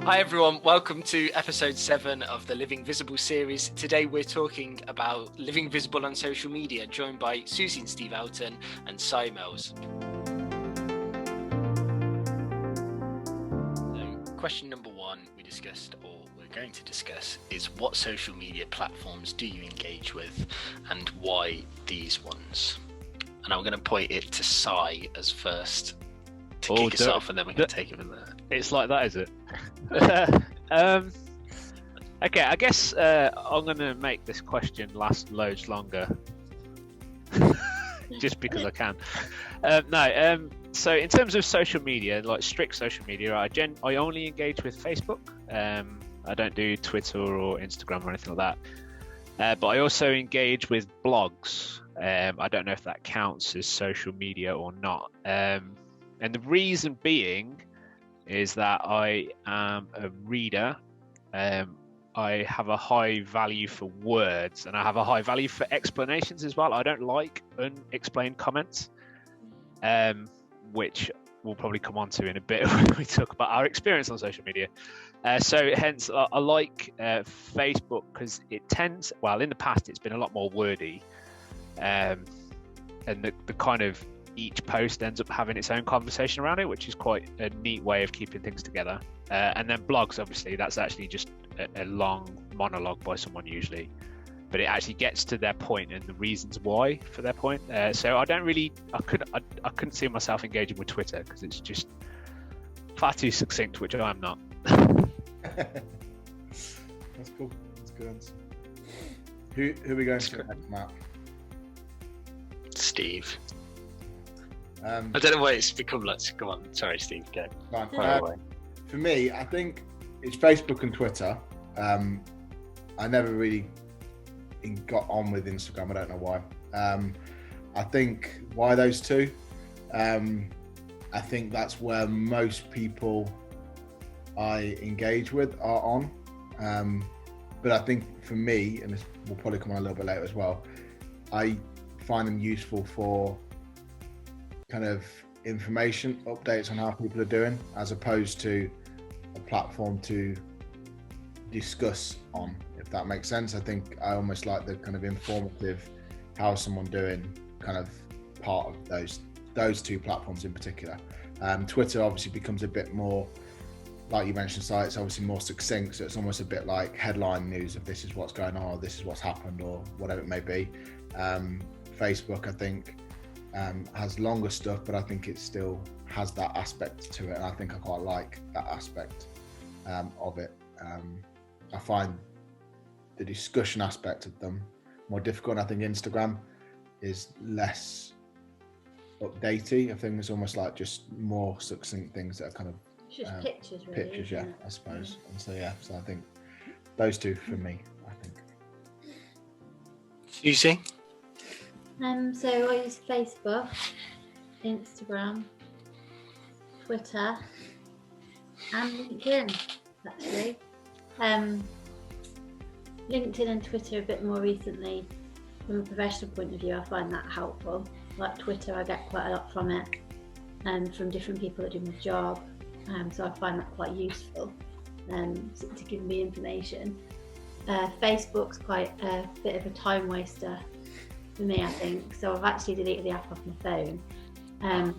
Hi everyone, welcome to episode 7 of the Living Visible series. Today we're talking about living visible on social media, joined by Susie and Steve Elton and Cy Mills. So, question number 1 we discussed, or we're going to discuss, is what social media platforms do you engage with and why these ones? And I'm going to point it to Cy as first to kick us off, and then we can take it from there. It's like that, is it? Okay, I guess I'm going to make this question last loads longer, just because I can. So in terms of social media, like strict social media, I only engage with Facebook. I don't do Twitter or Instagram or anything like that. But I also engage with blogs. I don't know if that counts as social media or not. And the reason being is that I am a reader. I have a high value for words, and I have a high value for explanations as well. I don't like unexplained comments, which we'll probably come on to in a bit when we talk about our experience on social media. So hence I like Facebook because it tends, well, in the past it's been a lot more wordy, and the kind of each post ends up having its own conversation around it, which is quite a neat way of keeping things together. And then blogs, obviously, that's actually just a long monologue by someone usually, but it actually gets to their point and the reasons why for their point. So I couldn't see myself engaging with Twitter because it's just far too succinct, which I'm not. That's cool. That's a good answer. Who are we going to next, Matt? Steve. I don't know why it's become like. Come on, sorry, Steve. Go. For me, I think it's Facebook and Twitter. I never really got on with Instagram. I don't know why. I think why those two. I think that's where most people I engage with are on. But I think for me, and this will probably come on a little bit later as well, I find them useful for kind of information, updates on how people are doing, as opposed to a platform to discuss on, if that makes sense. I think I almost like the kind of informative, how's someone doing, kind of part of those two platforms in particular. Twitter obviously becomes a bit more, like you mentioned, Si, it's obviously more succinct, so it's almost a bit like headline news of this is what's going on, or this is what's happened, or whatever it may be. Facebook, I think, has longer stuff, but I think it still has that aspect to it, and I think I quite like that aspect of it. I find the discussion aspect of them more difficult, and I think Instagram is less updatey. I think it's almost like just more succinct things that are kind of just pictures, really. Pictures, yeah, I suppose. And so I think those two for me, I think. Susie? So I use Facebook, Instagram, Twitter, and LinkedIn, actually. LinkedIn and Twitter a bit more recently. From a professional point of view, I find that helpful. Like Twitter, I get quite a lot from it, and from different people that do my job. So I find that quite useful to give me information. Facebook's quite a bit of a time waster for me, I think. So I've actually deleted the app off my phone. I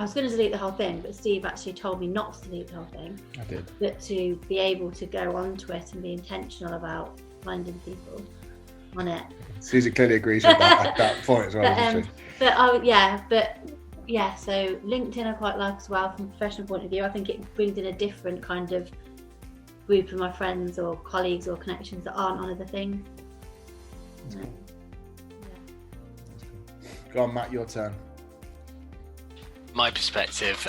was going to delete the whole thing, but Steve actually told me not to delete the whole thing. I did. But to be able to go onto it and be intentional about finding people on it. Susie clearly agrees with that point as well. So LinkedIn I quite like as well from a professional point of view. I think it brings in a different kind of group of my friends or colleagues or connections that aren't on other things. That's cool. Go on, Matt, your turn. My perspective,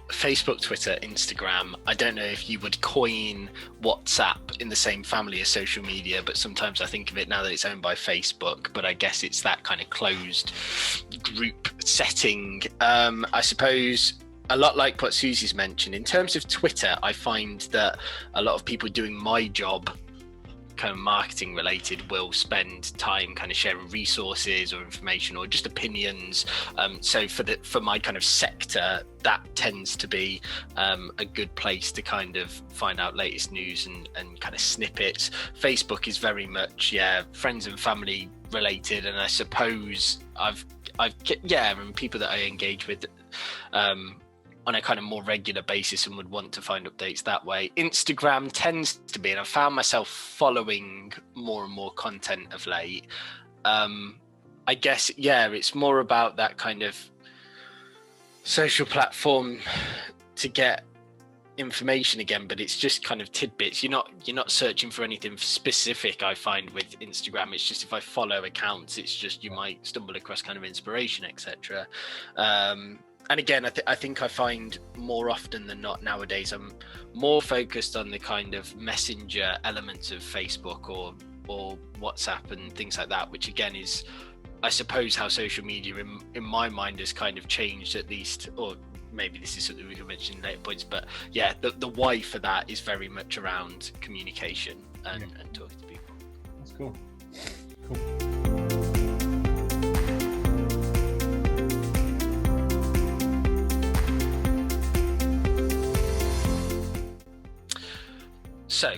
Facebook, Twitter, Instagram. I don't know if you would coin WhatsApp in the same family as social media, but sometimes I think of it now that it's owned by Facebook, but I guess it's that kind of closed group setting. I suppose a lot like what Susie's mentioned. In terms of Twitter, I find that a lot of people doing my job kind of marketing related will spend time kind of sharing resources or information or just opinions. So for my kind of sector, that tends to be a good place to kind of find out latest news and kind of snippets. Facebook is very much friends and family related, and I suppose and people that I engage with on a kind of more regular basis and would want to find updates that way. Instagram tends to be, and I found myself following more and more content of late. I guess, it's more about that kind of social platform to get information again, but it's just kind of tidbits. You're not searching for anything specific. I find with Instagram, it's just if I follow accounts, it's just you might stumble across kind of inspiration, etc. And again, I think I find more often than not nowadays, I'm more focused on the kind of messenger elements of Facebook or WhatsApp and things like that, which again is, I suppose, how social media in my mind has kind of changed, at least, or maybe this is something we can mention in later points, but the why for that is very much around communication and talking to people. That's cool. So,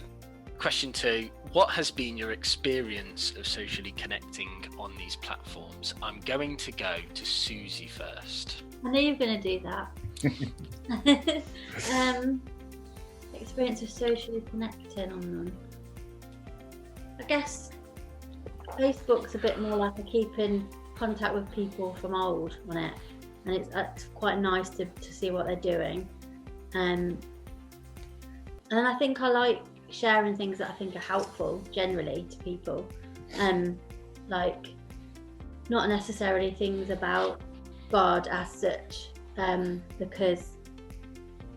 question 2, what has been your experience of socially connecting on these platforms? I'm going to go to Susie first. I knew you were going to do that. Experience of socially connecting on them. I guess Facebook's a bit more like a keep in contact with people from old on it, and it's quite nice to see what they're doing. And I think I like sharing things that I think are helpful generally to people. Like not necessarily things about God as such, because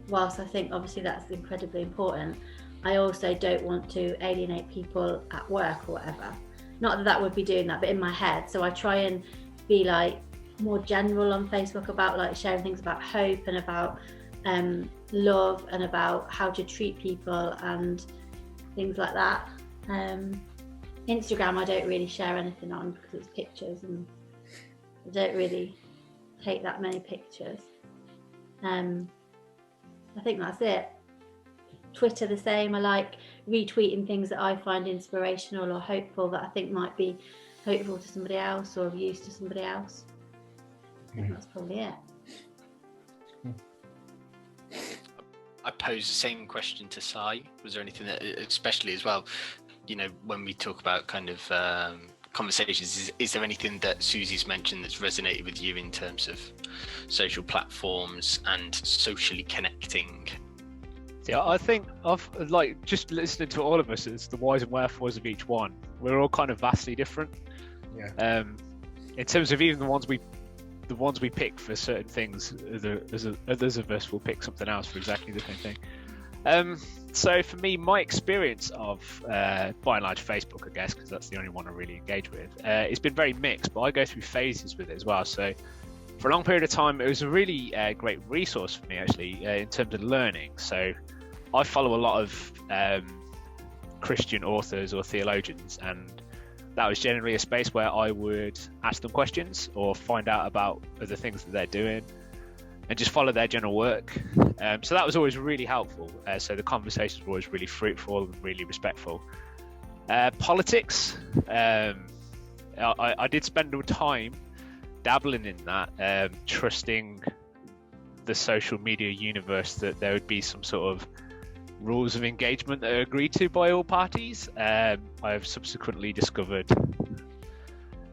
whilst I think obviously that's incredibly important, I also don't want to alienate people at work or whatever. Not that would be doing that, but in my head. So I try and be like more general on Facebook about like sharing things about hope and about love and about how to treat people and things like that. Instagram I don't really share anything on because it's pictures and I don't really take that many pictures. I think that's it. Twitter the same. I like retweeting things that I find inspirational or hopeful that I think might be hopeful to somebody else or of use to somebody else. I think that's probably it. I pose the same question to Sai. Was there anything that, especially as well, when we talk about kind of conversations, is there anything that Susie's mentioned that's resonated with you in terms of social platforms and socially connecting? Yeah, I think I've like just listening to all of us, it's the whys and wherefores of each one. We're all kind of vastly different. Yeah. In terms of even the ones we pick for certain things, others of us will pick something else for exactly the same thing. So for me, my experience of by and large Facebook, I guess, because that's the only one I really engage with, it's been very mixed, but I go through phases with it as well. So for a long period of time, it was a really great resource for me actually in terms of learning. So I follow a lot of Christian authors or theologians, and that was generally a space where I would ask them questions or find out about other things that they're doing and just follow their general work. So that was always really helpful. So the conversations were always really fruitful and really respectful. Politics, I did spend time dabbling in that, trusting the social media universe that there would be some sort of rules of engagement that are agreed to by all parties. I have subsequently discovered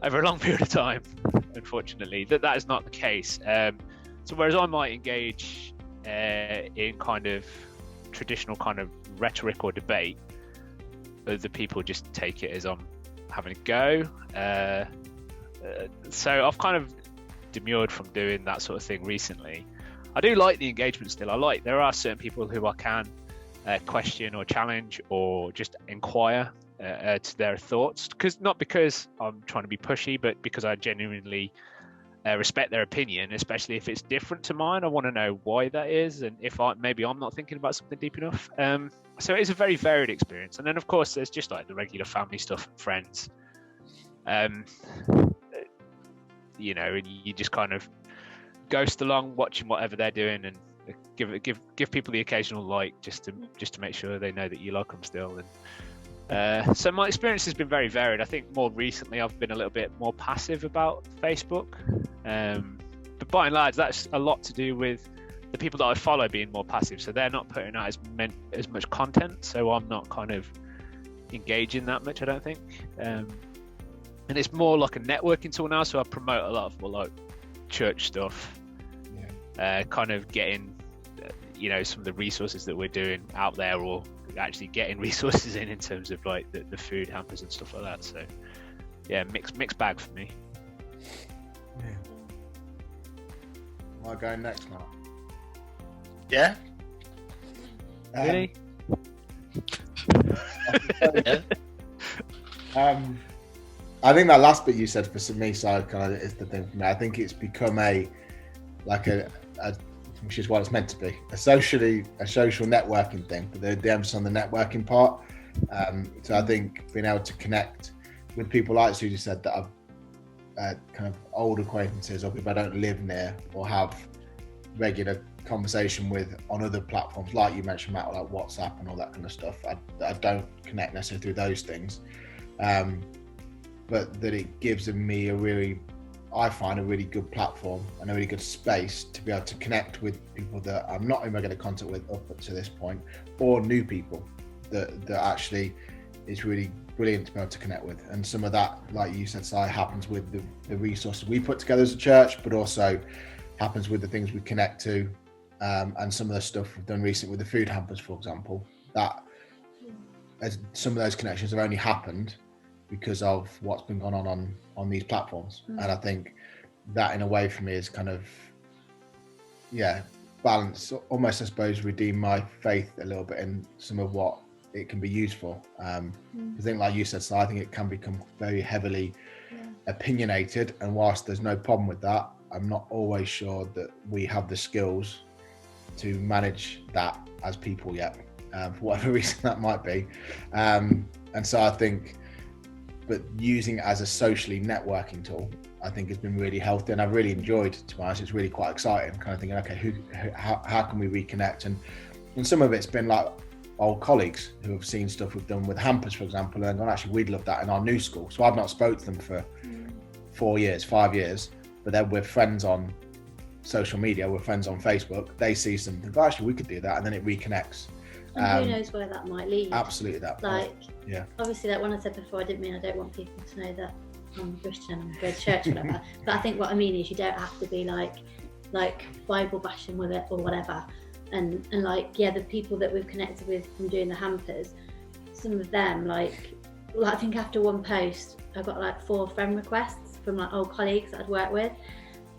over a long period of time, unfortunately, that is not the case. So whereas I might engage in kind of traditional kind of rhetoric or debate, other people just take it as I'm having a go. So I've kind of demurred from doing that sort of thing recently. I do like the engagement still. There are certain people who I can question or challenge or just inquire to their thoughts, not because I'm trying to be pushy, but because I genuinely respect their opinion, especially if it's different to mine. I want to know why that is, and if maybe I'm not thinking about something deep enough. So it's a very varied experience. And then of course there's just like the regular family stuff and friends. You know, and you just kind of ghost along watching whatever they're doing, and give people the occasional like, just to make sure they know that you like them still. And so my experience has been very varied. I think more recently I've been a little bit more passive about Facebook, but by and large that's a lot to do with the people that I follow being more passive, so they're not putting out as much content, so I'm not kind of engaging that much, I don't think. And it's more like a networking tool now, so I promote a lot of more like church stuff, kind of getting some of the resources that we're doing out there, or actually getting resources in terms of like the food hampers and stuff like that. So yeah, mixed bag for me. Am I going next, Mark? Yeah. Really? I think that last bit you said for me, so kind of is the thing for me. I think it's become which is what it's meant to be, a social networking thing, but the emphasis on the networking part. So I think being able to connect with people like Susie said, that are kind of old acquaintances, or people I don't live near or have regular conversation with on other platforms, like you mentioned, Matt, like WhatsApp and all that kind of stuff. I don't connect necessarily through those things, but that it gives me I find a really good platform and a really good space to be able to connect with people that I'm not in regular contact with up to this point, or new people that actually is really brilliant to be able to connect with. And some of that, like you said, Si, happens with the resources we put together as a church, but also happens with the things we connect to, and some of the stuff we've done recently with the food hampers, for example, that as some of those connections have only happened because of what's been going on these platforms. And I think that in a way for me is kind of balance, almost I suppose redeem my faith a little bit in some of what it can be used for. I think like you said, so I think it can become very heavily opinionated, and whilst there's no problem with that, I'm not always sure that we have the skills to manage that as people yet, for whatever reason that might be. And so I think, but using it as a socially networking tool, I think has been really healthy, and I've really enjoyed, to be honest. It's really quite exciting, kind of thinking, okay, how can we reconnect? And some of it's been like old colleagues who have seen stuff we've done with hampers, for example, and gone, actually, we'd love that in our new school. So I've not spoke to them for 5 years, but then we're friends on social media, we're friends on Facebook. They see something, oh, actually, we could do that, and then it reconnects. And who knows where that might lead. Absolutely, that. Obviously, like when I said before, I didn't mean I don't want people to know that I'm Christian and go to church or whatever. But I think what I mean is you don't have to be like Bible bashing with it or whatever. And the people that we've connected with from doing the hampers, some of them like I think after one post I got like 4 friend requests from like old colleagues that I'd worked with,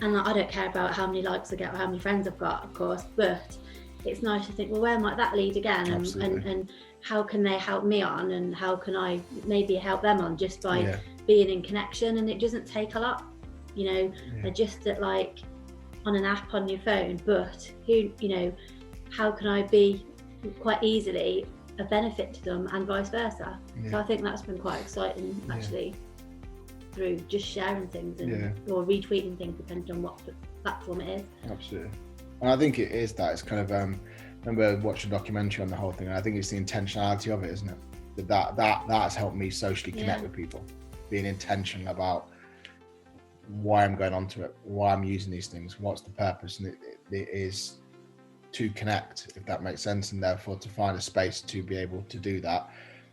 and I don't care about how many likes I get or how many friends I've got, of course, but it's nice to think, well, where might that lead again, and how can they help me on, and how can I maybe help them on, just by being in connection. And it doesn't take a lot, they're just at like on an app on your phone, but how can I be quite easily a benefit to them and vice versa. So I think that's been quite exciting actually, through just sharing things or retweeting things depending on what platform it is. Absolutely. And I think it is that. It's kind of, I remember watching a documentary on the whole thing, and I think it's the intentionality of it, isn't it? That has helped me socially connect with people, being intentional about why I'm going onto it, why I'm using these things, what's the purpose, and it is to connect, if that makes sense, and therefore to find a space to be able to do that.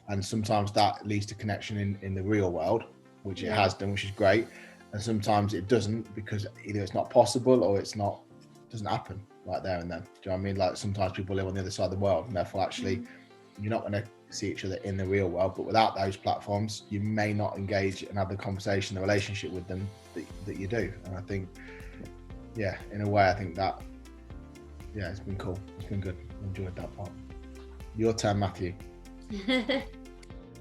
And sometimes that leads to connection in the real world, which it has done, which is great. And sometimes it doesn't, because either it's not possible or doesn't happen right there and then. Do you know what I mean? Like sometimes people live on the other side of the world, and therefore actually you're not going to see each other in the real world. But without those platforms, you may not engage and have the conversation, the relationship with them that you do. And I think, in a way, I think that, it's been cool. It's been good. I enjoyed that part. Your turn, Matthew.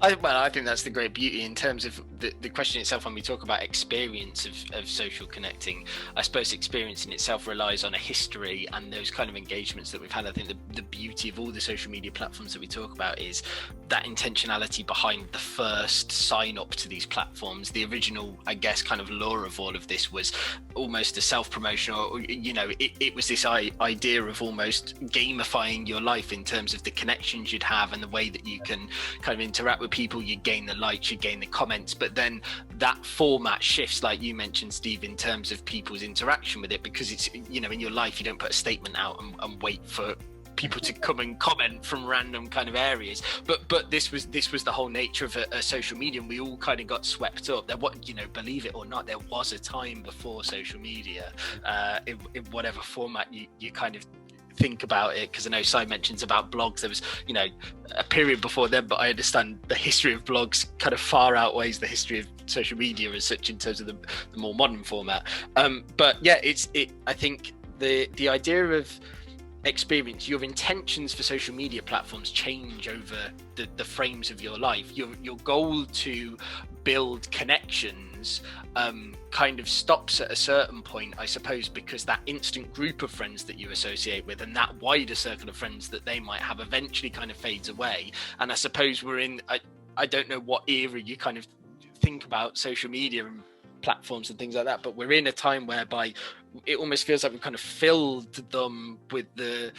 I think that's the great beauty in terms of the question itself. When we talk about experience of social connecting, I suppose experience in itself relies on a history and those kind of engagements that we've had. I think the beauty of all the social media platforms that we talk about is that intentionality behind the first sign up to these platforms. The original, I guess, kind of lure of all of this was almost a self-promotion, or it was this idea of almost gamifying your life in terms of the connections you'd have and the way that you can kind of interact with people. You gain the likes, you gain the comments, but then that format shifts, like you mentioned, Steve, in terms of people's interaction with it, because it's, in your life you don't put a statement out and wait for people to come and comment from random kind of areas, but this was the whole nature of a social media, and we all kind of got swept up there. Believe it or not, there was a time before social media, in whatever format you kind of think about it, because I know Si mentions about blogs. There was a period before then, but I understand the history of blogs kind of far outweighs the history of social media as such in terms of the more modern format. But yeah, I think the idea of experience, your intentions for social media platforms change over the frames of your life. Your goal to build connections kind of stops at a certain point, I suppose, because that instant group of friends that you associate with and that wider circle of friends that they might have eventually kind of fades away. And I suppose we're in, I don't know what era you kind of think about social media and platforms and things like that, but we're in a time whereby it almost feels like we've kind of filled them with the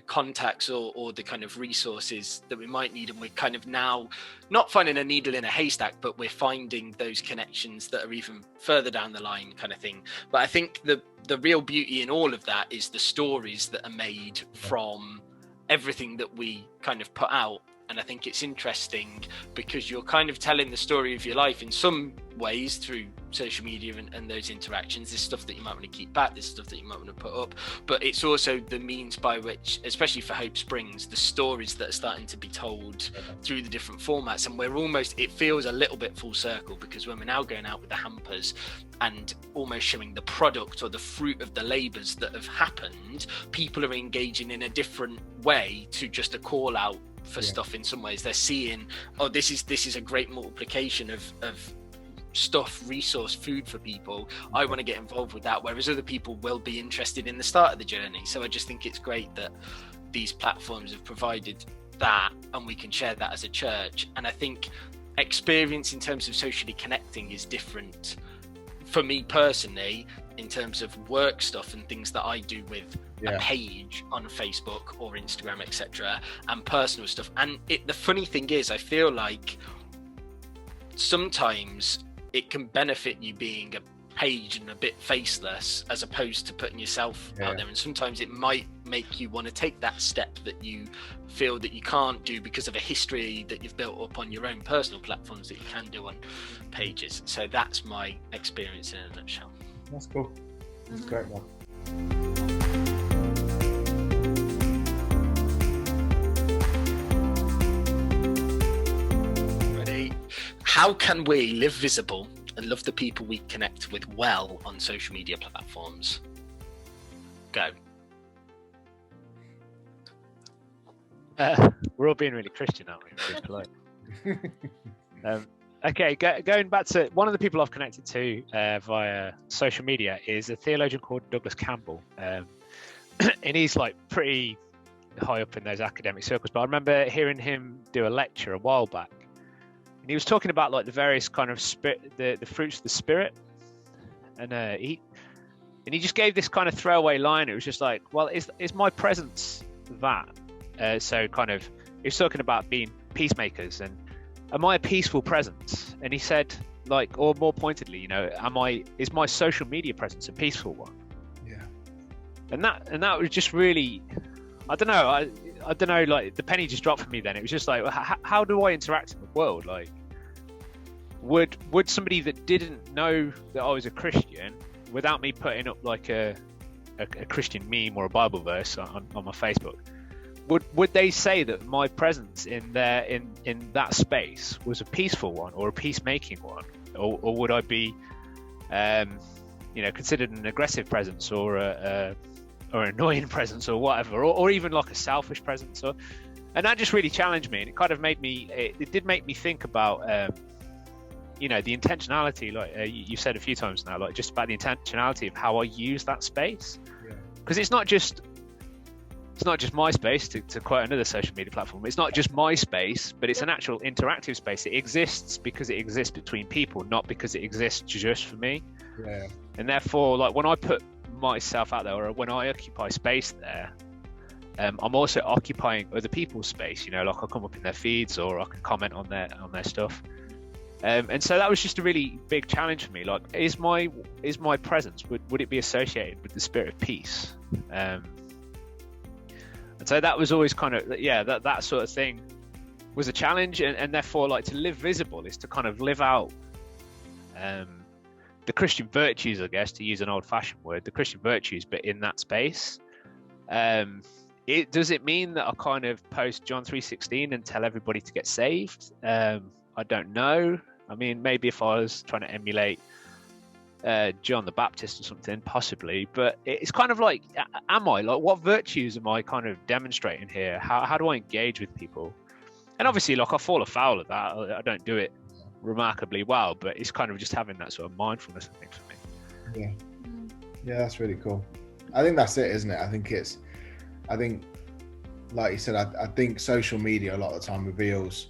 contacts or the kind of resources that we might need, and we're kind of now not finding a needle in a haystack, but we're finding those connections that are even further down the line kind of thing. But I think the real beauty in all of that is the stories that are made from everything that we kind of put out. And I think it's interesting because you're kind of telling the story of your life in some ways through social media and those interactions. There's stuff that you might want to keep back, there's stuff that you might want to put up, but it's also the means by which, especially for Hope Springs, the stories that are starting to be told through the different formats. And it feels a little bit full circle, because when we're now going out with the hampers and almost showing the product or the fruit of the labours that have happened, people are engaging in a different way to just a call out for stuff. In some ways they're seeing, this is a great multiplication of stuff, resource, food for people. I want to get involved with that, whereas other people will be interested in the start of the journey. So I just think it's great that these platforms have provided that, and we can share that as a church. And I think experience in terms of socially connecting is different for me personally in terms of work stuff and things that I do with a page on Facebook or Instagram, etc., and personal stuff. And the funny thing is, I feel like sometimes it can benefit you being a page and a bit faceless as opposed to putting yourself out there, and sometimes it might make you want to take that step that you feel that you can't do because of a history that you've built up on your own personal platforms that you can do on pages. So that's my experience in a nutshell. That's cool. That's great, man. How can we live visible and love the people we connect with well on social media platforms? Go. We're all being really Christian, aren't we? Really polite. Okay, going back to one of the people I've connected to via social media is a theologian called Douglas Campbell. And he's like pretty high up in those academic circles, but I remember hearing him do a lecture a while back. And he was talking about like the various kind of the fruits of the spirit, and he just gave this kind of throwaway line. It was just like, well, is my presence that? So kind of, he was talking about being peacemakers, and am I a peaceful presence? And he said, like, or more pointedly, is my social media presence a peaceful one? Yeah. And that was just really, I don't know, like the penny just dropped for me then. It was just like, how do I interact in the world? Like, would somebody that didn't know that I was a Christian, without me putting up like a Christian meme or a Bible verse on my Facebook, would they say that my presence in that space was a peaceful one or a peacemaking one, or would I be considered an aggressive presence or an annoying presence or whatever, or even like a selfish presence? And that just really challenged me, and it kind of made me, it did make me think about, you know, the intentionality, like you said a few times now, like just about the intentionality of how I use that space. Because it's not just my space, to quote another social media platform. It's not just my space, but it's an actual interactive space. It exists because it exists between people, not because it exists just for me. Yeah. And therefore, like when I put myself out there, or when I occupy space there, I'm also occupying other people's space. You know, like I'll come up in their feeds, or I can comment on their stuff. And so that was just a really big challenge for me. Like, is my presence, would it be associated with the spirit of peace? And so that was always kind of, that sort of thing was a challenge. And therefore, like, to live visible is to kind of live out the Christian virtues, I guess, to use an old-fashioned word, the Christian virtues, but in that space. Does it mean that I kind of post John 3:16 and tell everybody to get saved? I don't know. I mean, maybe if I was trying to emulate John the Baptist or something, possibly. But it's kind of like, what virtues am I kind of demonstrating here? How do I engage with people? And obviously, like, I fall afoul of that. I don't do it remarkably well, but it's kind of just having that sort of mindfulness, I think, for me. Yeah, that's really cool. I think that's it, isn't it? I think, like you said, I think social media a lot of the time reveals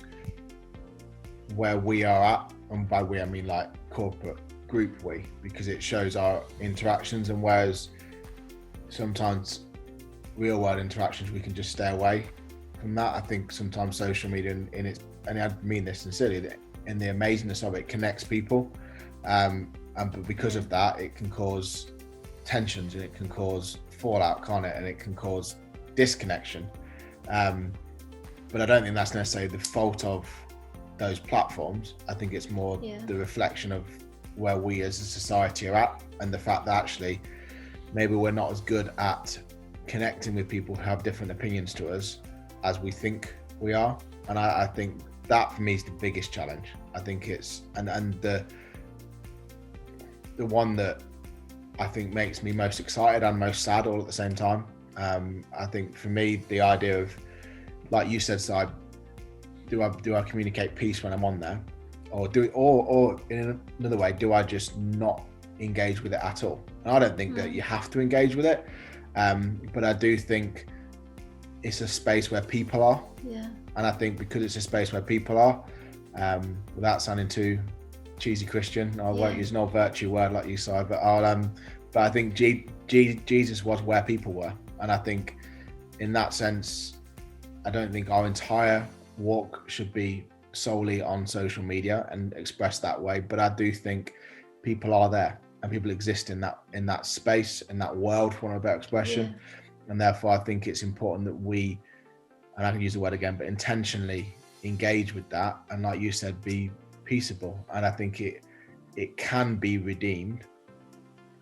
where we are at, and by we I mean like corporate group we, because it shows our interactions, and whereas sometimes real world interactions we can just stay away from that. I think sometimes social media in its, and I mean this sincerely, in the amazingness of it, connects people, but because of that it can cause tensions, and it can cause fallout, can't it? And it can cause disconnection, but I don't think that's necessarily the fault of those platforms. I think it's more the reflection of where we as a society are at, and the fact that actually maybe we're not as good at connecting with people who have different opinions to us as we think we are. And I think that for me is the biggest challenge. I think it's and the one that I think makes me most excited and most sad all at the same time. I think for me, the idea of, like you said, Si, do I communicate peace when I'm on there, or in another way, do I just not engage with it at all? And I don't think that you have to engage with it, but I do think it's a space where people are. Yeah. And I think because it's a space where people are, without sounding too cheesy Christian, I won't use an old virtue word like you, Si, but I think Jesus was where people were, and I think in that sense, I don't think our entire walk should be solely on social media and expressed that way, but I do think people are there, and people exist in that space, in that world, for want of a better expression, and therefore I think it's important that we, and I can use the word again, but intentionally engage with that, and like you said, be peaceable. And I think it can be redeemed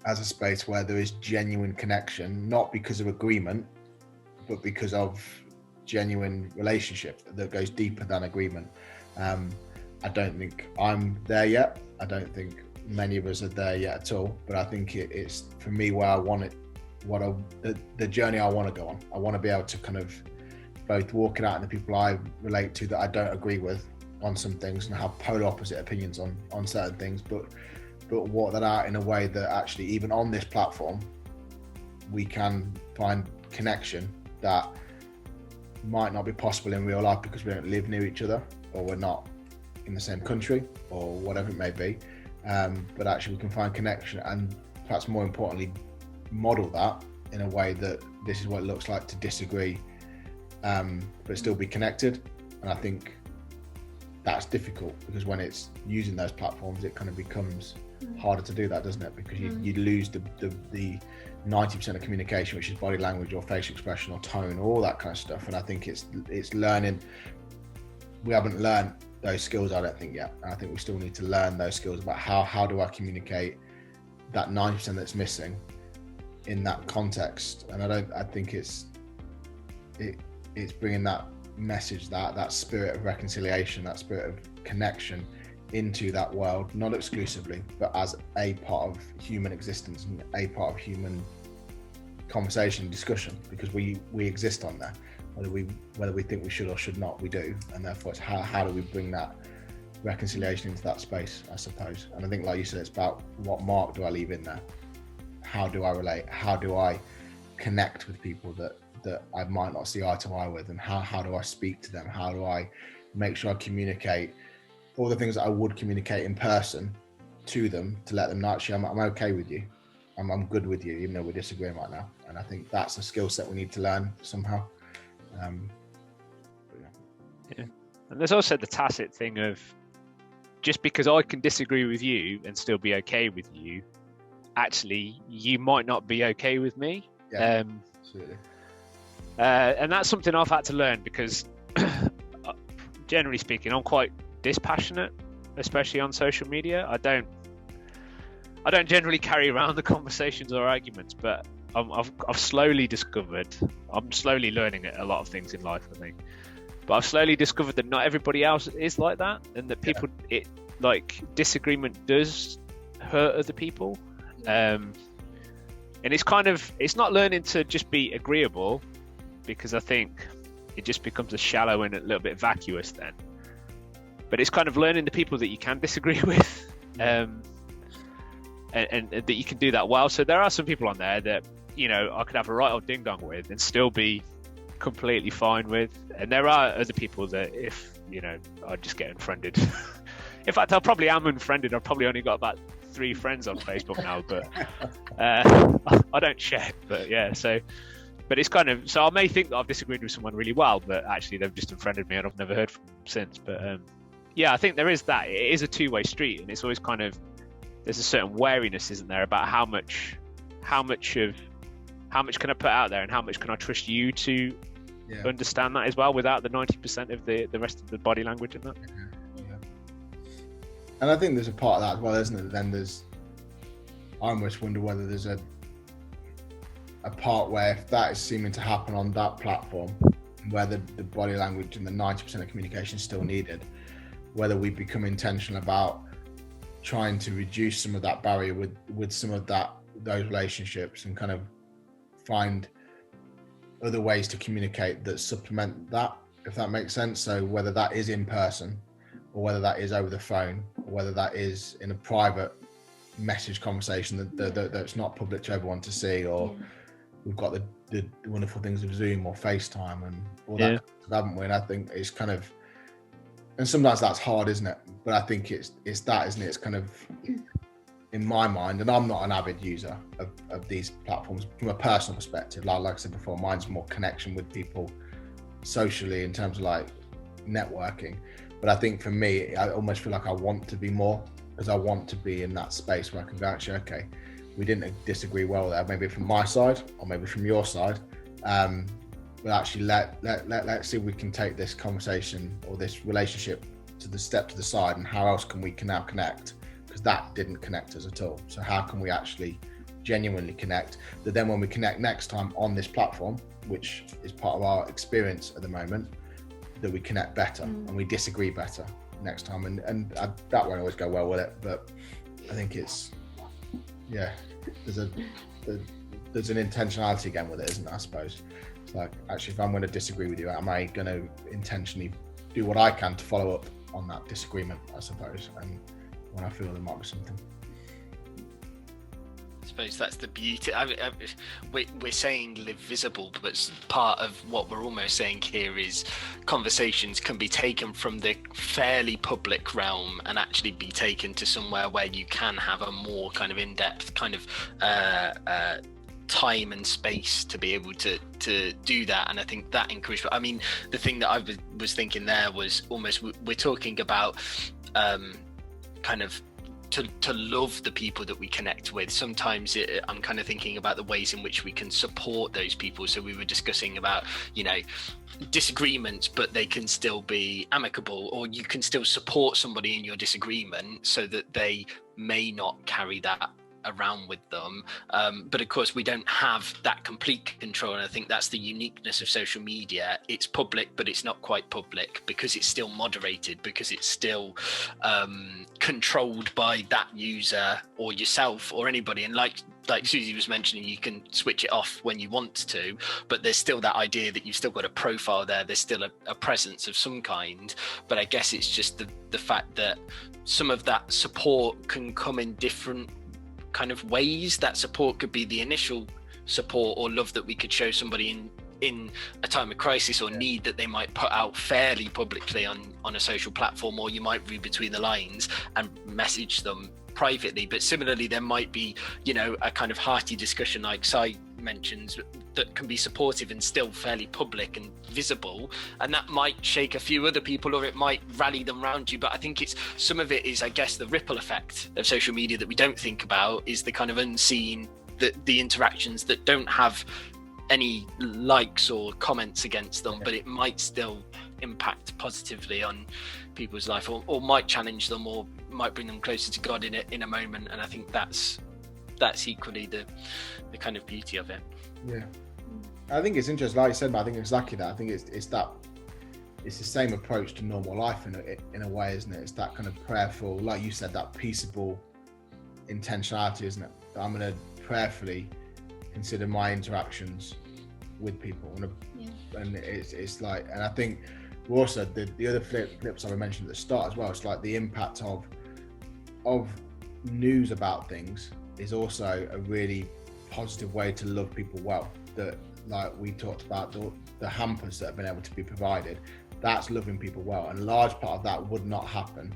as a space where there is genuine connection, not because of agreement, but because of genuine relationship that goes deeper than agreement. I don't think I'm there yet. I don't think many of us are there yet at all, but I think it's for me where I want it, the journey I want to go on. I want to be able to kind of both walk it out in the people I relate to that I don't agree with on some things, and have polar opposite opinions on certain things, but walk that out in a way that actually, even on this platform, we can find connection that might not be possible in real life because we don't live near each other, or we're not in the same country, or whatever it may be, but actually we can find connection, and perhaps more importantly, model that in a way that this is what it looks like to disagree, but still be connected. And I think that's difficult, because when it's using those platforms, it kind of becomes harder to do that, doesn't it? Because you lose the 90% of communication, which is body language or facial expression or tone or all that kind of stuff. And I think it's learning. We haven't learned those skills, I don't think, yet. And I think we still need to learn those skills about how do I communicate that 90% that's missing in that context. And I think it's bringing that message, that spirit of reconciliation, that spirit of connection into that world, not exclusively, but as a part of human existence and a part of human conversation and discussion, because we exist on there, whether we think we should or should not, we do, and therefore it's how do we bring that reconciliation into that space, I suppose. And I think, like you said, it's about what mark do I leave in there, how do I relate, how do I connect with people that I might not see eye to eye with, and how do I speak to them, how do I make sure I communicate all the things that I would communicate in person to them, to let them know, actually, I'm okay with you, I'm good with you, even though we're disagreeing right now. And I think that's a skill set we need to learn somehow. Yeah. And there's also the tacit thing of, just because I can disagree with you and still be okay with you, actually you might not be okay with me. Yeah, absolutely. And that's something I've had to learn, because generally speaking, I'm quite dispassionate, especially on social media. I don't generally carry around the conversations or arguments, but I've slowly discovered, I'm slowly learning a lot of things in life, I think, but I've slowly discovered that not everybody else is like that, and that people, disagreement does hurt other people. And it's not learning to just be agreeable, because I think it just becomes a shallow and a little bit vacuous then. But it's kind of learning the people that you can disagree with, and that you can do that well. So there are some people on there that, I could have a right old ding dong with and still be completely fine with. And there are other people that, if, I just get unfriended. In fact, I probably am unfriended. I've probably only got about 3 friends on Facebook now, but I don't check. But yeah, but it's kind of, so I may think that I've disagreed with someone really well, but actually they've just unfriended me and I've never heard from them since. But yeah, I think there is that. It is a two-way street, and it's always kind of, there's a certain wariness, isn't there, about how much can I put out there, and how much can I trust you to understand that as well, without the 90% of the rest of the body language in that. Yeah. And I think there's a part of that as well, isn't it? Then I almost wonder whether there's a part where, if that is seeming to happen on that platform, where the body language and the 90% of communication is still needed, whether we become intentional about trying to reduce some of that barrier with some of those relationships, and kind of find other ways to communicate that supplement that, if that makes sense. So whether that is in person, or whether that is over the phone, or whether that is in a private message conversation that's not public to everyone to see, or we've got the wonderful things of Zoom or FaceTime and all that kind of stuff, haven't we? And I think it's kind of, and sometimes that's hard, isn't it? But I think it's that, isn't it? It's kind of, in my mind, and I'm not an avid user of these platforms from a personal perspective. Like I said before, mine's more connection with people socially, in terms of like networking. But I think for me, I almost feel like I want to be more, because I want to be in that space where I can go, actually, okay, we didn't disagree well there, maybe from my side or maybe from your side, but actually let's see if we can take this conversation or this relationship to the side, and how else can we now connect, because that didn't connect us at all. So how can we actually genuinely connect, that then when we connect next time on this platform, which is part of our experience at the moment, that we connect better and we disagree better next time, and that won't always go well with it, but I think it's, there's an intentionality again with it, isn't there? I suppose it's like, actually, if I'm going to disagree with you, am I going to intentionally do what I can to follow up on that disagreement, I suppose, and when I feel there might be something. I suppose that's the beauty. We're saying live visible, but part of what we're almost saying here is conversations can be taken from the fairly public realm and actually be taken to somewhere where you can have a more kind of in-depth kind of time and space to be able to do that. And I think that encouragement, I mean, the thing that I was thinking there was almost, we're talking about kind of to love the people that we connect with. Sometimes I'm kind of thinking about the ways in which we can support those people. So we were discussing about, disagreements, but they can still be amicable, or you can still support somebody in your disagreement so that they may not carry that around with them, but of course we don't have that complete control, and I think that's the uniqueness of social media. It's public, but it's not quite public because it's still moderated, because it's still controlled by that user or yourself or anybody. And like Susie was mentioning, you can switch it off when you want to, but there's still that idea that you've still got a profile there, there's still a presence of some kind. But I guess it's just the fact that some of that support can come in different kind of ways. That support could be the initial support or love that we could show somebody in a time of crisis or need that they might put out fairly publicly on a social platform, or you might read between the lines and message them privately. But similarly, there might be, you know, a kind of hearty discussion like Si mentions that can be supportive and still fairly public and visible, and that might shake a few other people, or it might rally them around you. But I think it's some of it is, I guess, the ripple effect of social media that we don't think about, is the kind of unseen, the interactions that don't have any likes or comments against them, but it might still impact positively on people's life, or might challenge them, or might bring them closer to God in a moment. And I think that's equally the kind of beauty of it. Yeah, I think it's interesting, like you said, but I think exactly that. I think it's the same approach to normal life in a way, isn't it? It's that kind of prayerful, like you said, that peaceable intentionality, isn't it? That I'm going to prayerfully consider my interactions with people, and it's like, and I think also the other flips I mentioned at the start as well. It's like the impact of news about things is also a really positive way to love people well. That, like we talked about, the hampers that have been able to be provided, that's loving people well, and a large part of that would not happen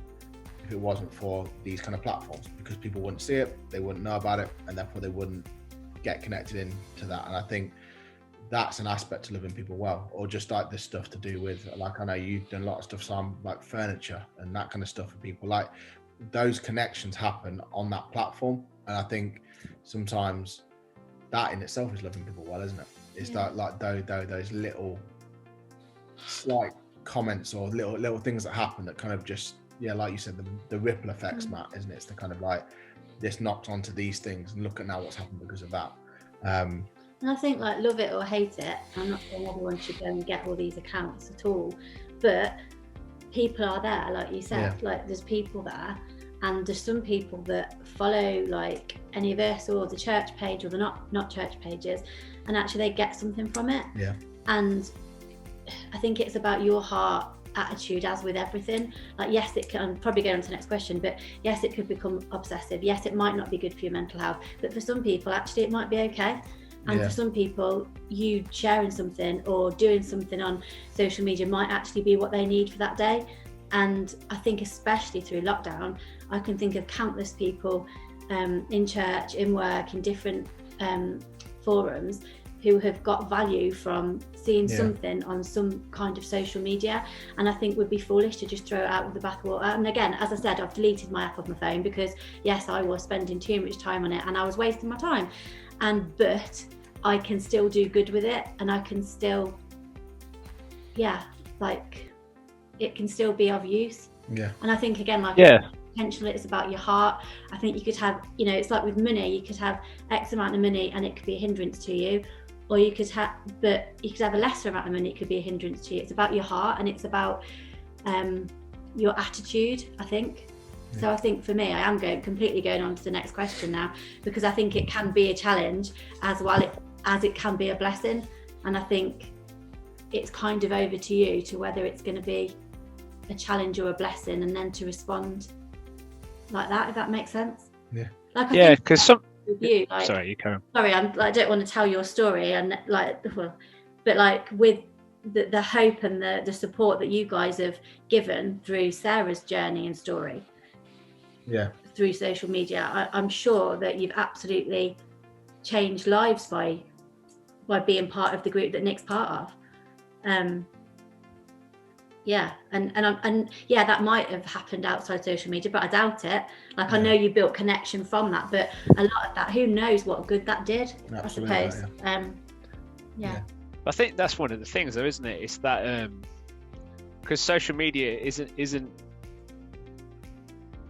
if it wasn't for these kind of platforms, because people wouldn't see it, they wouldn't know about it, and therefore they wouldn't get connected into that. And I think that's an aspect to living people well, or just like the stuff to do with, like, I know you've done a lot of stuff, Sam, like furniture and that kind of stuff for people. Like, those connections happen on that platform, and I think sometimes that in itself is loving people well, isn't it? It's like those little slight comments or little things that happen that kind of just, like you said, the ripple effects, Matt, isn't it? It's the kind of like, this knocked onto these things, and look at now what's happened because of that. And I think, like, love it or hate it, I'm not saying everyone should go and get all these accounts at all, but people are there, like you said, like there's people there, and there's some people that follow like any of us or the church page or the not church pages, and actually they get something from it. And I think it's about your heart attitude, as with everything. Like, yes, it can, probably go on to the next question, but yes, it could become obsessive. Yes, it might not be good for your mental health, but for some people actually it might be okay. And for some people, you sharing something or doing something on social media might actually be what they need for that day. And I think especially through lockdown, I can think of countless people in church, in work, in different forums, who have got value from seeing something on some kind of social media. And I think would be foolish to just throw it out with the bathwater. And again, as I said, I've deleted my app off my phone because yes, I was spending too much time on it and I was wasting my time. But I can still do good with it, and I can still, like, it can still be of use. And I think, again, like, potentially it's about your heart. I think you could have, it's like with money, you could have X amount of money and it could be a hindrance to you, or you could have a lesser amount of money, it could be a hindrance to you. It's about your heart, and it's about your attitude, I think. So I think for me, I am completely going on to the next question now, because I think it can be a challenge as well as it can be a blessing. And I think it's kind of over to you to whether it's going to be a challenge or a blessing, and then to respond like that, if that makes sense. Like, because some with you, like, sorry, you carry on. Sorry, I don't want to tell your story, and but like with the hope and the support that you guys have given through Sarah's journey and story. Through social media, I'm sure that you've absolutely changed lives by being part of the group that Nick's part of. And that might have happened outside social media, but I doubt it. Like, I know you built connection from that, but a lot of that, who knows what good that did. Absolutely, I suppose. I think that's one of the things, though, isn't it? It's that because social media isn't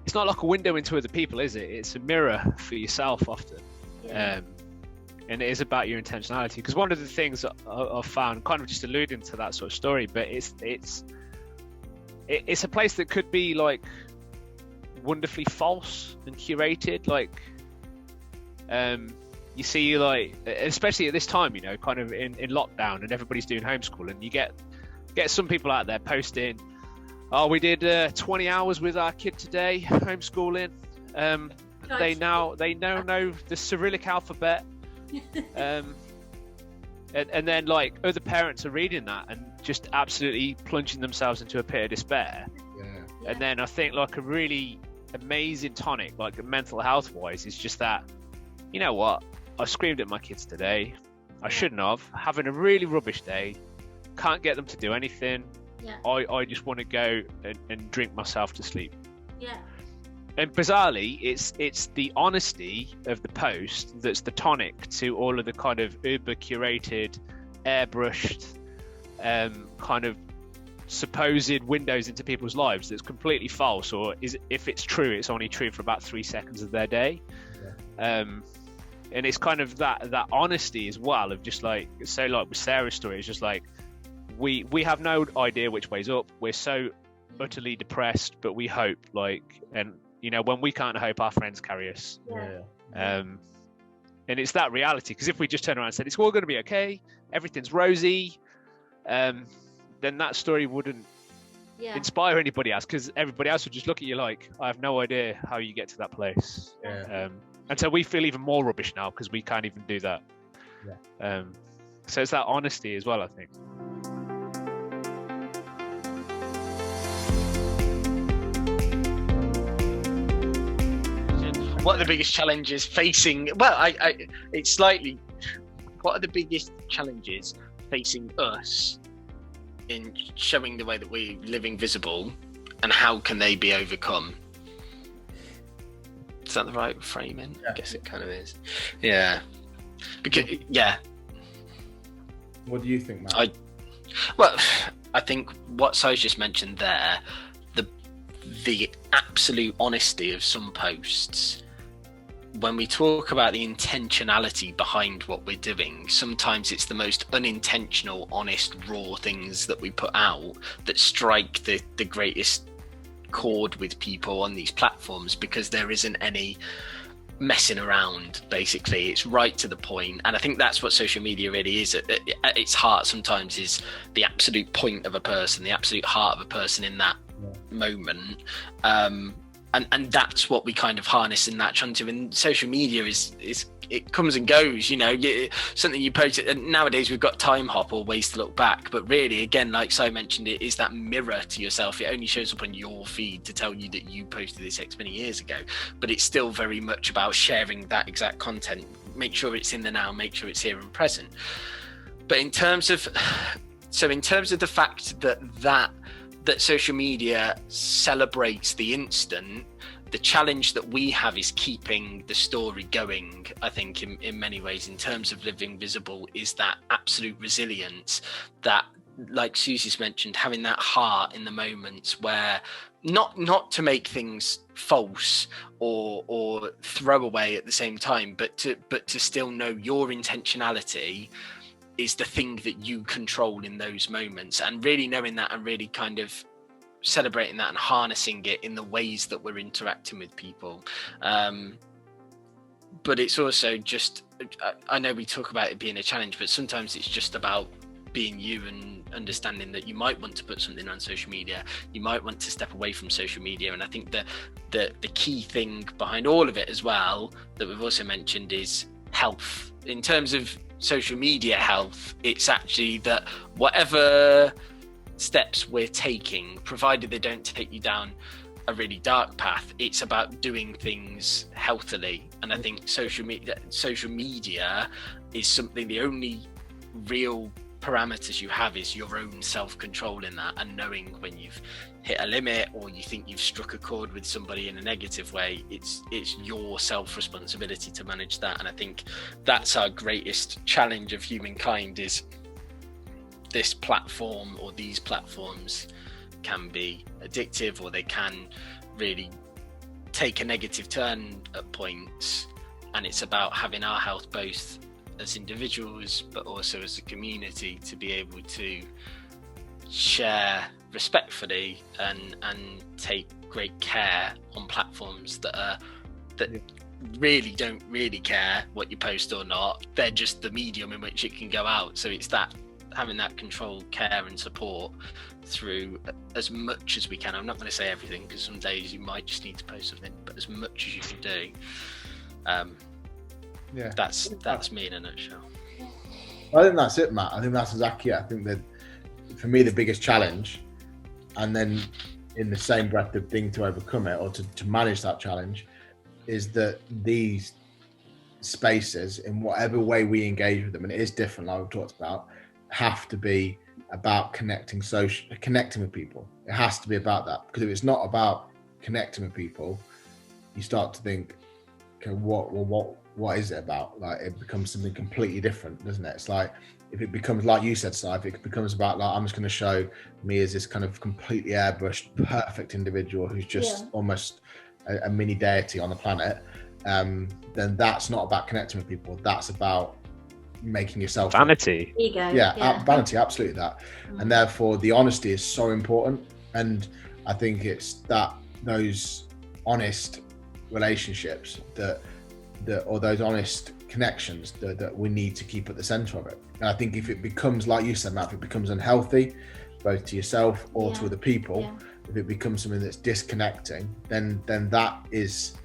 it's not like a window into other people, is it? It's a mirror for yourself often. Yeah. And it is about your intentionality, because one of the things that I've found, kind of just alluding to that sort of story, but it's a place that could be like wonderfully false and curated. Like you see, like, especially at this time, you know, kind of in lockdown and everybody's doing homeschooling, you get some people out there posting, oh, we did 20 hours with our kid today homeschooling, they now know the Cyrillic alphabet. And then like other parents are reading that and just absolutely plunging themselves into a pit of despair. Yeah. And then I think like a really amazing tonic, like mental health wise, is just that, you know what, I screamed at my kids today, I shouldn't have, having a really rubbish day, can't get them to do anything. I just want to go and drink myself to sleep. And bizarrely, it's the honesty of the post that's the tonic to all of the kind of uber curated, airbrushed, kind of supposed windows into people's lives that's completely false, or if it's true, it's only true for about 3 seconds of their day. And it's kind of that honesty as well of just like, so like with Sarah's story, it's just like we have no idea which way's up. We're so utterly depressed, but we hope, like, and you know, when we can't hope, our friends carry us. And it's that reality, because if we just turn around and said it's all going to be okay, everything's rosy, then that story wouldn't inspire anybody else, because everybody else would just look at you like, I have no idea how you get to that place. And so we feel even more rubbish now because we can't even do that. So it's that honesty as well, I think. What are the biggest challenges facing? Well, it's slightly. What are the biggest challenges facing us in showing the way that we're living visible, and how can they be overcome? Is that the right framing? I guess it kind of is. Yeah. Because What do you think, Matt? I think what Si's just mentioned there, the absolute honesty of some posts. When we talk about the intentionality behind what we're doing, sometimes it's the most unintentional, honest, raw things that we put out that strike the greatest chord with people on these platforms, because there isn't any messing around. Basically, it's right to the point, and I think that's what social media really is at its heart. Sometimes is the absolute point of a person, the absolute heart of a person in that moment. And that's what we kind of harness and latch onto. And social media is it comes and goes, you know. Something you post, and nowadays we've got time hop or ways to look back, but really, again, like Si mentioned, it is that mirror to yourself. It only shows up on your feed to tell you that you posted this X many years ago, but it's still very much about sharing that exact content. Make sure it's in the now, make sure it's here and present. But in terms of the fact that social media celebrates the instant, the challenge that we have is keeping the story going. I think in many ways, in terms of living visible, is that absolute resilience, that, like Susie's mentioned, having that heart in the moments where not to make things false or throw away at the same time, but to still know your intentionality is the thing that you control in those moments, and really knowing that and really kind of celebrating that and harnessing it in the ways that we're interacting with people. But it's also just, I know we talk about it being a challenge, but sometimes it's just about being you and understanding that you might want to put something on social media, you might want to step away from social media. And I think the key thing behind all of it as well that we've also mentioned is health. In terms of social media health, it's actually that whatever steps we're taking, provided they don't take you down a really dark path, it's about doing things healthily. And I think social media is something, the only real parameters you have is your own self-control in that, and knowing when you've hit a limit or you think you've struck a chord with somebody in a negative way. It's your self-responsibility to manage that. And I think that's our greatest challenge of humankind, is this platform, or these platforms, can be addictive, or they can really take a negative turn at points, and it's about having our health both as individuals but also as a community to be able to share respectfully and take great care on platforms that really don't really care what you post or not. They're just the medium in which it can go out. So it's that having that control, care and support through as much as we can. I'm not going to say everything, because some days you might just need to post something, but as much as you can do. That's me in a nutshell. I think that's it, Matt. I think that's exactly it. I think that for me the biggest challenge, and then in the same breath the thing to overcome it or to manage that challenge, is that these spaces, in whatever way we engage with them, and it is different like we've talked about, have to be about connecting with people. It has to be about that, because if it's not about connecting with people, you start to think, okay, what is it about? Like, it becomes something completely different, doesn't it? It's like, if it becomes, like you said, Si, if it becomes about, like, I'm just going to show me as this kind of completely airbrushed, perfect individual who's just almost a mini deity on the planet, then that's not about connecting with people. That's about making yourself vanity. Ego. Vanity, absolutely that. And therefore the honesty is so important, and I think it's that those honest relationships that or those honest connections that we need to keep at the center of it. And I think if it becomes, like you said, Matt, if it becomes unhealthy both to yourself or to other people, if it becomes something that's disconnecting, then that is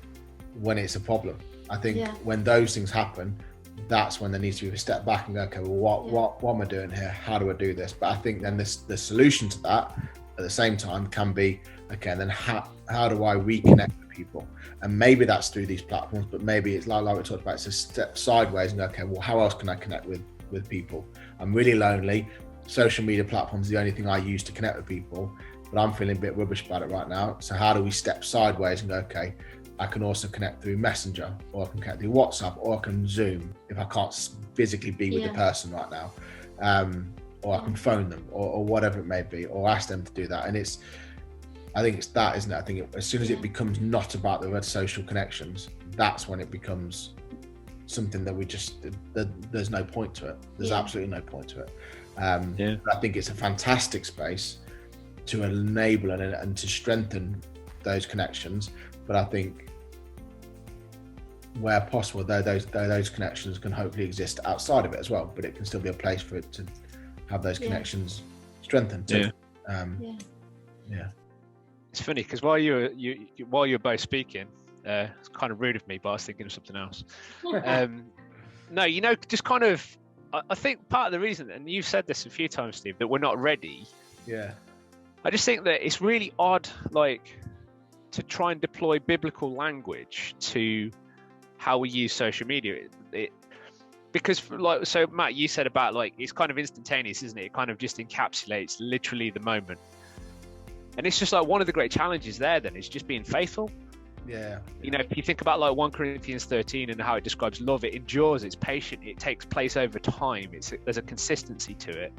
when it's a problem. I think when those things happen, that's when there needs to be a step back and go, okay, well, what am I doing here? How do I do this? But I think then the solution to that at the same time can be, okay, and then how do I reconnect with people? And maybe that's through these platforms, but maybe it's like we talked about, it's a step sideways and go, okay, well, how else can I connect with people? I'm really lonely. Social media platforms are the only thing I use to connect with people, but I'm feeling a bit rubbish about it right now. So how do we step sideways and go, okay, I can also connect through Messenger, or I can connect through WhatsApp, or I can Zoom if I can't physically be with the person right now, or I can phone them, or whatever it may be, or ask them to do that. And I think it's that, isn't it? I think as soon as it becomes not about the social connections, that's when it becomes something that we just, there's no point to it. There's absolutely no point to it. But I think it's a fantastic space to enable and to strengthen those connections. But I think where possible, those connections can hopefully exist outside of it as well, but it can still be a place for it to have those connections strengthened too. It's funny because while you're both speaking, it's kind of rude of me, but I was thinking of something else. No, just kind of, I think part of the reason, and you've said this a few times, Steve, that we're not ready. Yeah. I just think that it's really odd, like, to try and deploy biblical language to how we use social media. Because, like, so Matt, you said about, like, it's kind of instantaneous, isn't it? It kind of just encapsulates literally the moment. And it's just like one of the great challenges there then is just being faithful. Yeah. You know, if you think about like 1 Corinthians 13 and how it describes love, it endures, it's patient, it takes place over time. There's a consistency to it.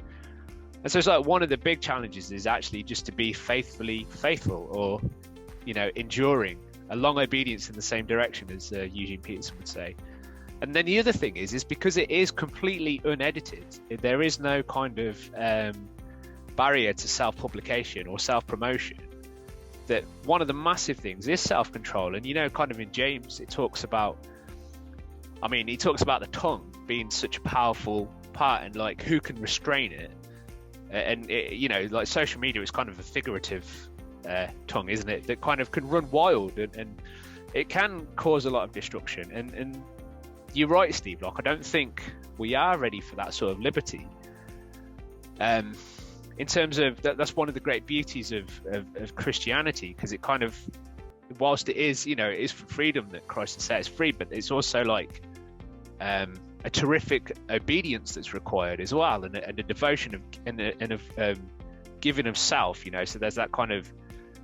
And so it's like one of the big challenges is actually just to be faithfully faithful, or, you know, enduring, a long obedience in the same direction, as Eugene Peterson would say. And then the other thing is because it is completely unedited, there is no kind of barrier to self-publication or self-promotion, that one of the massive things is self-control. And, you know, kind of in James, it talks about, he talks about the tongue being such a powerful part, and like who can restrain it. And it, you know, like social media is kind of a figurative tongue, isn't it, that kind of can run wild, and it can cause a lot of destruction. And you're right, Steve, like I don't think we are ready for that sort of liberty. In terms of that's one of the great beauties of Christianity, because it kind of, whilst it is, you know, it is for freedom that Christ has set us free, but it's also like a terrific obedience that's required as well, and a devotion of giving of self, you know. So there's that kind of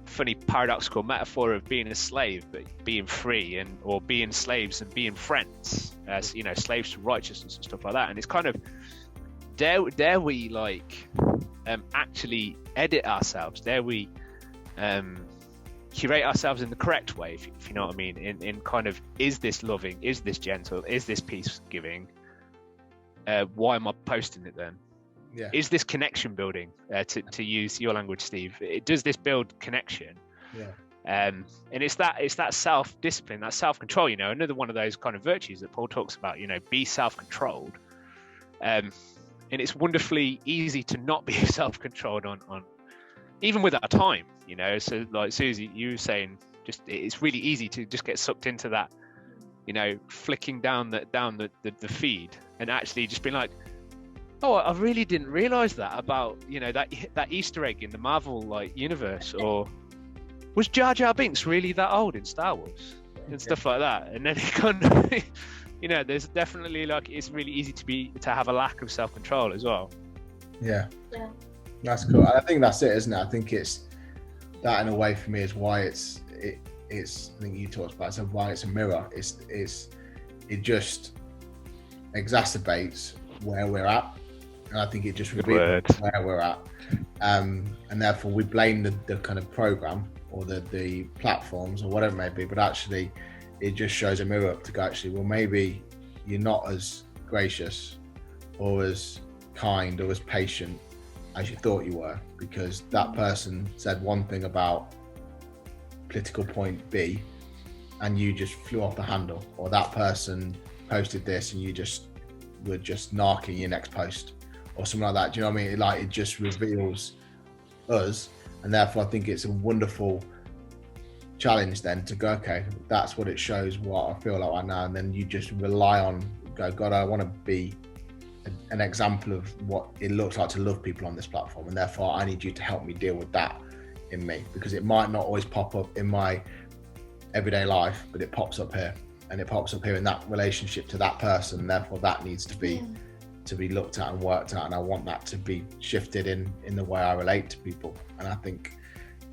funny paradoxical metaphor of being a slave but being free, and or being slaves and being friends, as you know, slaves to righteousness and stuff like that. And it's kind of dare we like actually edit ourselves, dare we curate ourselves in the correct way, if you know what I mean, in kind of, is this loving, is this gentle, is this peace giving, why am I posting it then? Yeah. Is this connection building, to use your language, Steve? Does this build connection? Yeah. And it's that self-discipline, that self-control, you know, another one of those kind of virtues that Paul talks about, you know, be self-controlled. And it's wonderfully easy to not be self-controlled on even with our time, you know. So like Susie, you were saying, just it's really easy to just get sucked into that, you know, flicking down the feed and actually just being like, oh, I really didn't realize that about, you know, that Easter egg in the Marvel like universe, or was Jar Jar Binks really that old in Star Wars and stuff like that. And then it kind of, you know, there's definitely like, it's really easy to have a lack of self-control as well. Yeah. That's cool. I think that's it, isn't it? I think it's that, in a way, for me, is why it's I think you talked about it, so why it's a mirror. It just exacerbates where we're at, and I think it just reveals where we're at, and therefore we blame the kind of program or the platforms or whatever it may be, but actually it just shows a mirror up to go, actually, well, maybe you're not as gracious or as kind or as patient as you thought you were, because that person said one thing about political point B and you just flew off the handle, or that person posted this and you just were just narking your next post or something like that. Do you know what I mean? It just reveals us, and therefore I think it's a wonderful challenge then to go, okay, that's what it shows, what I feel like right now, and then you just rely on, go, God, I want to be an example of what it looks like to love people on this platform, and therefore I need you to help me deal with that in me, because it might not always pop up in my everyday life, but it pops up here, and it pops up here in that relationship to that person, and therefore that needs to be looked at and worked at, and I want that to be shifted in the way I relate to people. And I think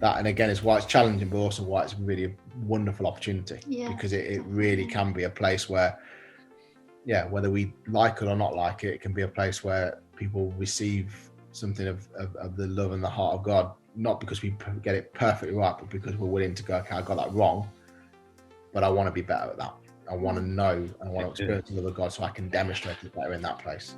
that, and again, is why it's challenging, but also why it's really a wonderful opportunity, because it really can be a place where, whether we like it or not like it, it can be a place where people receive something of the love and the heart of God, not because we get it perfectly right, but because we're willing to go, okay, I got that wrong, but I want to be better at that. I want to know, and I want to experience the love of God so I can demonstrate it better in that place.